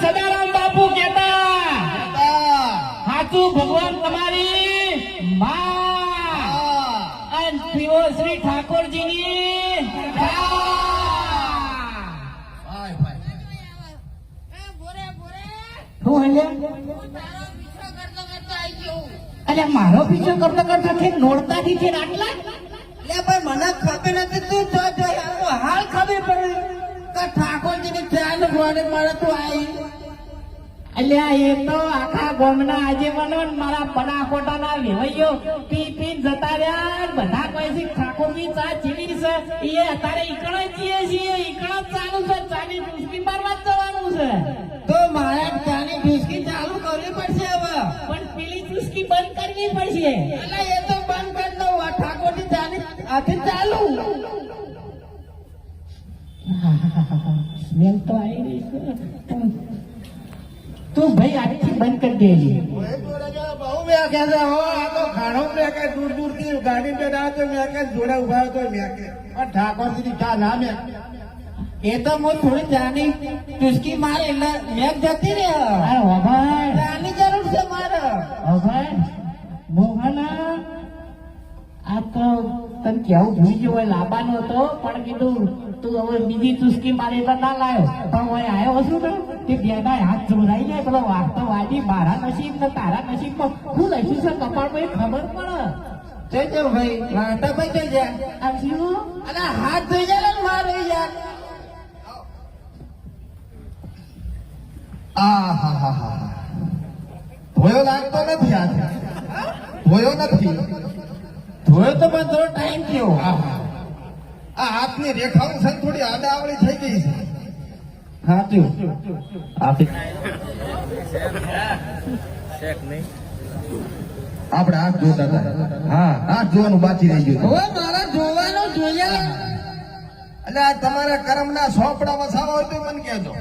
સદારામ બાપુ કહેતા સાચું ભગવાન તમારી માં અને પીઓ શ્રી ઠાકોરજીની અલ્યા મારો પીછો કરતો કરતો છે નોડતાથી છે આટલા મને ખબર નથી તું હાલ ખબર પડે કે ઠાકોરજીની ચાલ ગોળે મળે તું આવી અલ્યા એ તો આખા ગામના આજે બનો મારા બનાકોટાના વેવાઈઓ પી પી જતા રહ્યા બધા કહે છે ઠાકોરજી ચા ચીડી છે એ અત્યારે ઈકણો છીએ છીએ ઈકણો ચાલુ છે ચાની ડુસકી મારવા જવાનું છે તો મારે ચાની ડુસકી ચાલુ કરવી પડશે હવે પણ પેલી ડુસકી બંધ કરવી પડશે એટલે એ તો બંધ કરી દઉં આ ઠાકોરજી ચાની હાથે ચાલુ સ્મેલ તો આવી રહી છે તું ભાઈ આથી બંધ કરી દેજે બહુ મેં કહેતો હો આ તો ખાણો મેં કે દૂર દૂર થી ગાડી पे ના તો મેં કે જોડે ઉભા તો મેં કે ઠાકોરજી ની ચા ના મેં એ તો હું થોડી જાની ટુસકી મારે એટલે મેં જતી રે અરે ભાઈ જાની જરૂર છે મારે ભાઈ મોહના આ તો તને કેવું ભૂલી ગયો હોય લાબાનો હતો પણ કીધું તું હવે બીજી ટુસકી મારે એટલે ના લાયો પણ હું આવ્યો હશું ને તે બેના હાથ જોડાઈ જાય પેલો વાગતો વાજી મારા નસીબ ને તારા નસીબમાં હું લઈશું છે કપાળમાં ખબર પડે જજો ભાઈ વાટા ભાઈ જઈ જાય આવશું અને હાથ ધોઈ જાય ને મારે યાર ધોયો લાગતો નથી આ ધોયો નથી ધોયો તો પણ થોડો ટાઈમ થયો આ હાથની રેખાઓ છે થોડી આડાવડી થઈ ગઈ છે સાચું આપણે હાથ જોતા હતા હા હાથ જોવાનું બાકી રહી ગયું હવે મારા જોવાનું જોઈએ એટલે આ તમારા કર્મના સોપડા વસાવા હોય તો મને કહેજો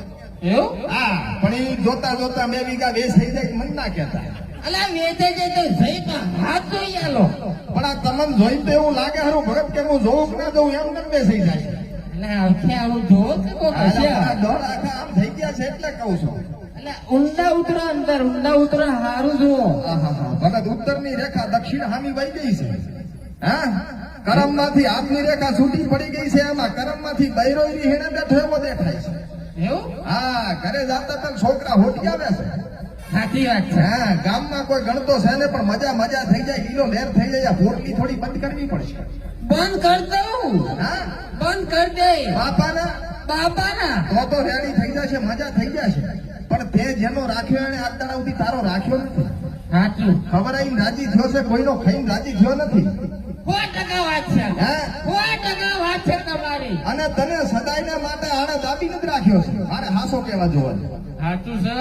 એવું હા પણ એ જોતા જોતા 2 વીઘા વેચ થઈ જાય મને ના કહેતા અલા વેચે છે તો જઈ પણ હાથ જોઈ આલો પણ આ તમને જોઈને તો એવું લાગે હારું ભગત કે હું જોઉં કે ના જોઉં એમ કેમ બેસી જાય એટલે આવશે આવું જોવો કે કોક હશે દોડ આખા આમ થઈ ગયા છે એટલે કહું છું એટલે ઊંડા ઉતરો અંદર ઊંડા ઉતરો હારું જુઓ ભગત ઉત્તરની રેખા દક્ષિણ હામી વહી ગઈ છે હા કરમ માંથી હાથની રેખા છૂટી પડી ગઈ છે એમાં કરમ માંથી બૈરોઈ હેણે બેઠો એવો દેખાય છે એવું હા ઘરે જાતા તો છોકરા હોટી આવે છે સાચી વાત છે હા ગામમાં કોઈ ગણતો છે ને પણ મજા થઈ જાય કિલો લેર થઈ જાય પોટલી થોડી બંધ કરવી પડશે બંધ કર દઉં હા બંધ કર દે બાપાના તો રેડી થઈ જશે મજા થઈ જશે પણ તે જેનો રાખ્યો એને આજ દાડા સુધી તારો રાખ્યો નથી સાચું ખબર આવીને રાજી થયો છે કોઈનો ખાઈને રાજી થયો નથી 100% વાત છે હા 100% વાત છે તમારી અને તને સદાયના માટે આને દાબી નથી રાખ્યો છે મારે હાસો કેવા જોવા સાચું છે